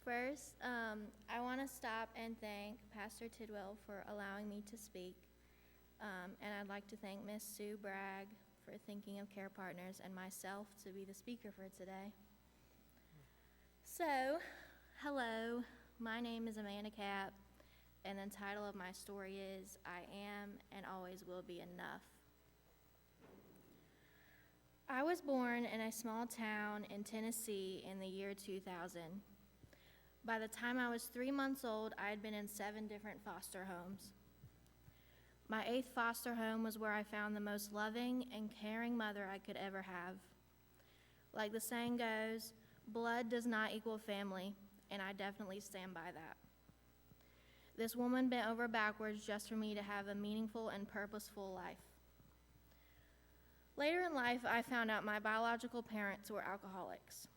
First, I want to stop and thank Pastor Tidwell for allowing me to speak. And I'd like to thank Miss Sue Bragg for thinking of Care Partners and myself to be the speaker for today. So, hello, my name is Amanda Capp, and the title of my story is I Am and Always Will Be Enough. I was born in a small town in Tennessee in the year 2000. By the time I was 3 months old, I had been in 7 different foster homes. My 8th foster home was where I found the most loving and caring mother I could ever have. Like the saying goes, blood does not equal family, and I definitely stand by that. This woman bent over backwards just for me to have a meaningful and purposeful life. Later in life, I found out my biological parents were alcoholics.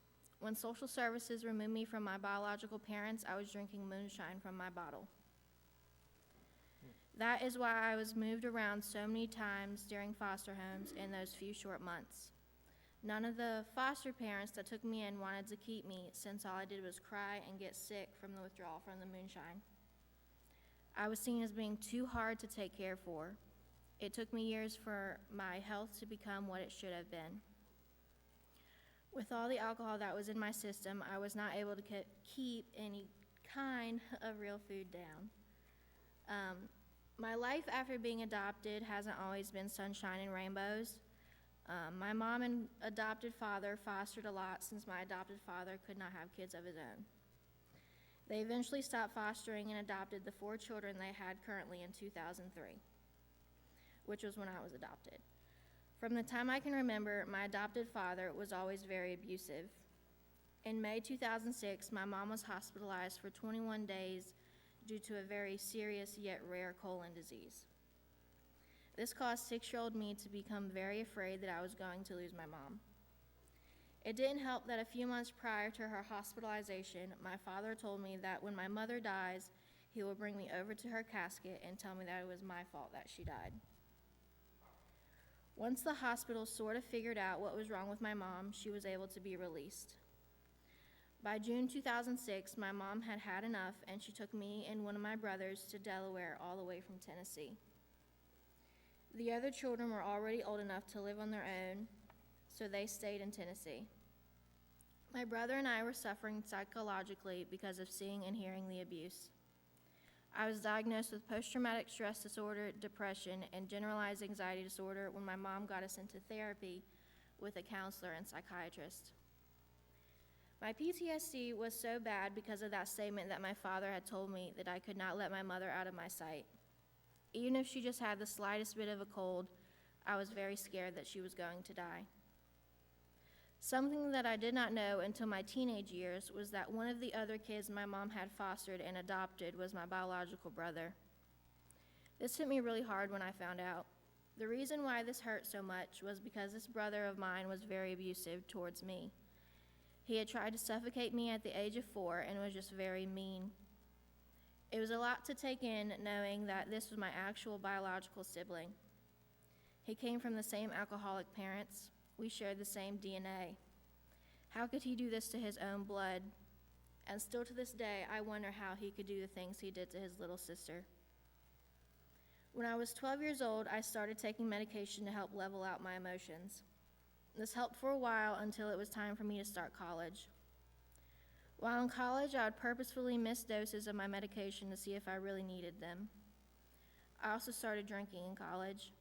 When social services removed me from my biological parents, I was drinking moonshine from my bottle. That is why I was moved around so many times during foster homes in those few short months. None of the foster parents that took me in wanted to keep me, since all I did was cry and get sick from the withdrawal from the moonshine. I was seen as being too hard to take care for. It took me years for my health to become what it should have been. With all the alcohol that was in my system, I was not able to keep any kind of real food down. My life after being adopted hasn't always been sunshine and rainbows. My mom and adopted father fostered a lot since my adopted father could not have kids of his own. They eventually stopped fostering and adopted the 4 children they had currently in 2003, which was when I was adopted. From the time I can remember, my adopted father was always very abusive. In May 2006, my mom was hospitalized for 21 days due to a very serious yet rare colon disease. This caused 6-year-old me to become very afraid that I was going to lose my mom. It didn't help that a few months prior to her hospitalization, my father told me that when my mother dies, he will bring me over to her casket and tell me that it was my fault that she died. Once the hospital sort of figured out what was wrong with my mom, she was able to be released. By June 2006, my mom had had enough, and she took me and one of my brothers to Delaware all the way from Tennessee. The other children were already old enough to live on their own, so they stayed in Tennessee. My brother and I were suffering psychologically because of seeing and hearing the abuse. I was diagnosed with post-traumatic stress disorder, depression, and generalized anxiety disorder when my mom got us into therapy with a counselor and psychiatrist. My PTSD was so bad because of that statement that my father had told me that I could not let my mother out of my sight. Even if she just had the slightest bit of a cold, I was very scared that she was going to die. Something that I did not know until my teenage years was that one of the other kids my mom had fostered and adopted was my biological brother. This hit me really hard when I found out. The reason why this hurt so much was because this brother of mine was very abusive towards me. He had tried to suffocate me at the age of 4 and was just very mean. It was a lot to take in knowing that this was my actual biological sibling. He came from the same alcoholic parents. We shared the same DNA. How could he do this to his own blood? And still to this day, I wonder how he could do the things he did to his little sister. When I was 12 years old, I started taking medication to help level out my emotions. This helped for a while until it was time for me to start college. While in college, I would purposefully miss doses of my medication to see if I really needed them. I also started drinking in college.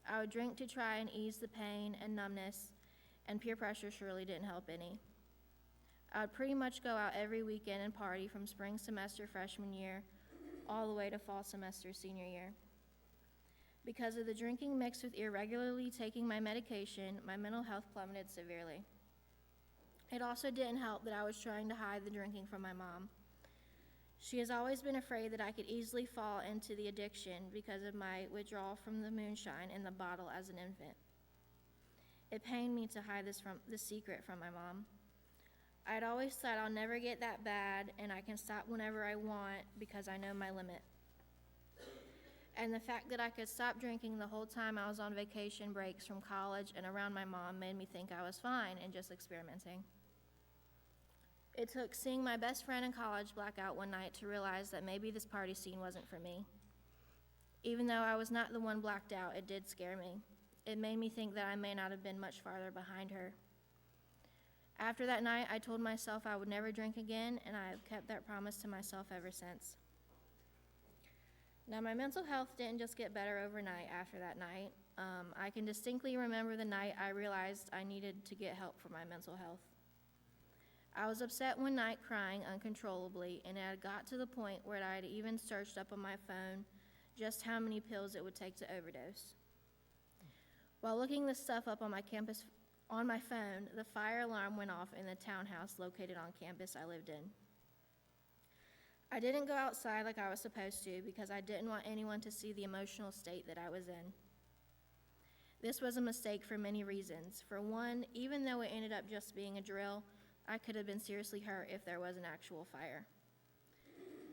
I would drink to try and ease the pain and numbness, and peer pressure surely didn't help any. I would pretty much go out every weekend and party from spring semester freshman year all the way to fall semester senior year. Because of the drinking mixed with irregularly taking my medication, my mental health plummeted severely. It also didn't help that I was trying to hide the drinking from my mom. She has always been afraid that I could easily fall into the addiction because of my withdrawal from the moonshine in the bottle as an infant. It pained me to hide this secret from my mom. I'd always thought I'll never get that bad and I can stop whenever I want because I know my limit. And the fact that I could stop drinking the whole time I was on vacation breaks from college and around my mom made me think I was fine and just experimenting. It took seeing my best friend in college black out one night to realize that maybe this party scene wasn't for me. Even though I was not the one blacked out, it did scare me. It made me think that I may not have been much farther behind her. After that night, I told myself I would never drink again, and I have kept that promise to myself ever since. Now, my mental health didn't just get better overnight after that night. I can distinctly remember the night I realized I needed to get help for my mental health. I was upset one night, crying uncontrollably, and it had got to the point where I had even searched up on my phone just how many pills it would take to overdose. While looking this stuff up on my phone, the fire alarm went off in the townhouse located on campus I lived in. I didn't go outside like I was supposed to because I didn't want anyone to see the emotional state that I was in. This was a mistake for many reasons. For one, even though it ended up just being a drill, I could have been seriously hurt if there was an actual fire.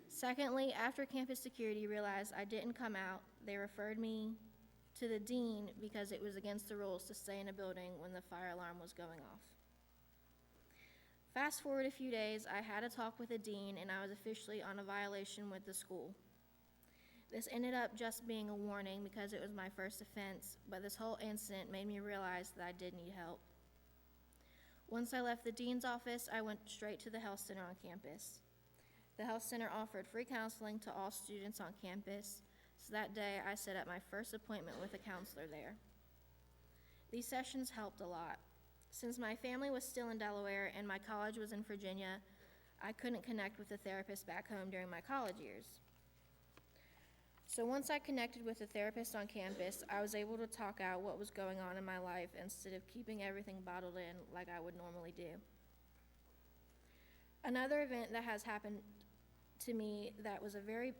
Secondly, after campus security realized I didn't come out, they referred me to the dean because it was against the rules to stay in a building when the fire alarm was going off. Fast forward a few days, I had a talk with the dean and I was officially on a violation with the school. This ended up just being a warning because it was my first offense, but this whole incident made me realize that I did need help. Once I left the dean's office, I went straight to the health center on campus. The health center offered free counseling to all students on campus, so that day I set up my first appointment with a counselor there. These sessions helped a lot. Since my family was still in Delaware and my college was in Virginia, I couldn't connect with a therapist back home during my college years. So once I connected with a therapist on campus, I was able to talk out what was going on in my life instead of keeping everything bottled in like I would normally do. Another event that has happened to me that was a very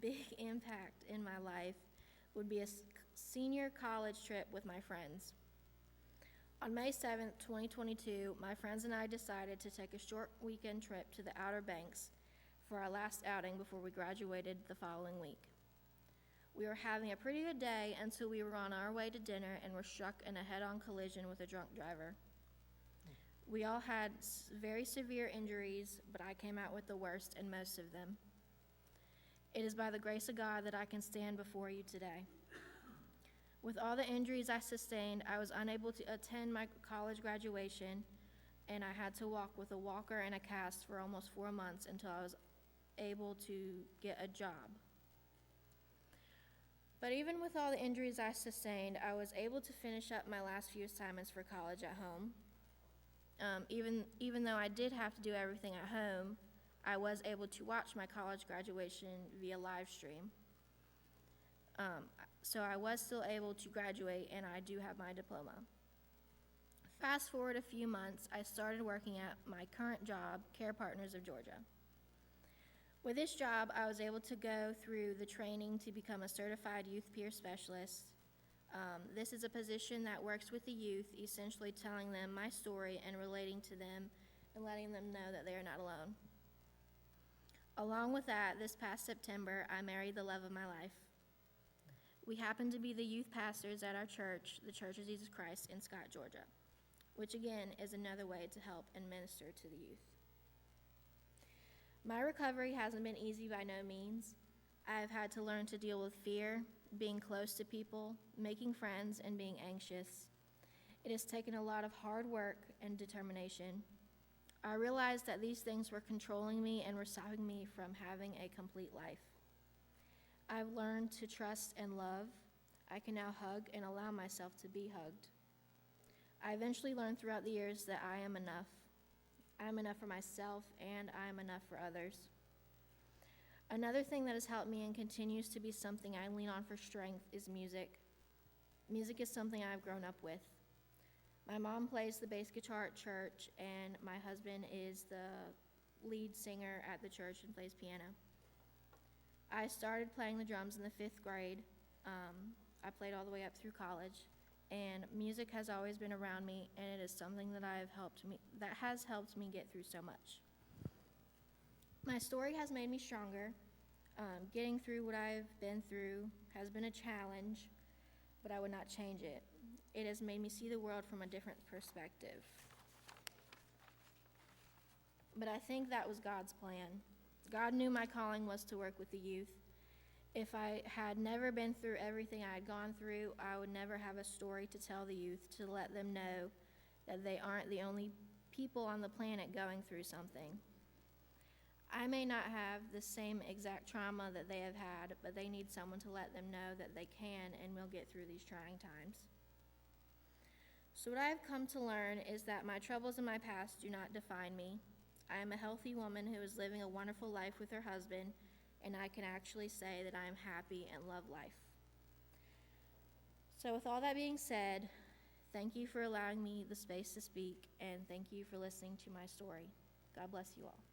big impact in my life would be a senior college trip with my friends. On May 7th, 2022, my friends and I decided to take a short weekend trip to the Outer Banks for our last outing before we graduated the following week. We were having a pretty good day until we were on our way to dinner and were struck in a head-on collision with a drunk driver. We all had very severe injuries, but I came out with the worst and most of them. It is by the grace of God that I can stand before you today. With all the injuries I sustained, I was unable to attend my college graduation, and I had to walk with a walker and a cast for almost 4 months until I was able to get a job. But even with all the injuries I sustained, I was able to finish up my last few assignments for college at home. Even though I did have to do everything at home, I was able to watch my college graduation via live stream. So I was still able to graduate, and I do have my diploma. Fast forward a few months, I started working at my current job, Care Partners of Georgia. With this job, I was able to go through the training to become a certified youth peer specialist. This is a position that works with the youth, essentially telling them my story and relating to them and letting them know that they are not alone. Along with that, this past September, I married the love of my life. We happen to be the youth pastors at our church, the Church of Jesus Christ in Scott, Georgia, which again is another way to help and minister to the youth. My recovery hasn't been easy by no means. I have had to learn to deal with fear, being close to people, making friends, and being anxious. It has taken a lot of hard work and determination. I realized that these things were controlling me and were stopping me from having a complete life. I've learned to trust and love. I can now hug and allow myself to be hugged. I eventually learned throughout the years that I am enough. I am enough for myself, and I am enough for others. Another thing that has helped me and continues to be something I lean on for strength is music. Music is something I've grown up with. My mom plays the bass guitar at church, and my husband is the lead singer at the church and plays piano. I started playing the drums in the 5th grade. I played all the way up through college, and music has always been around me, and it is something that has helped me get through so much. My story has made me stronger. Getting through what I've been through has been a challenge, but I would not change it. It has made me see the world from a different perspective. but I think that was God's plan. God knew my calling was to work with the youth. If I had never been through everything I had gone through, I would never have a story to tell the youth to let them know that they aren't the only people on the planet going through something. I may not have the same exact trauma that they have had, but they need someone to let them know that they can and will get through these trying times. So what I have come to learn is that my troubles in my past do not define me. I am a healthy woman who is living a wonderful life with her husband, and I can actually say that I am happy and love life. So with all that being said, thank you for allowing me the space to speak, and thank you for listening to my story. God bless you all.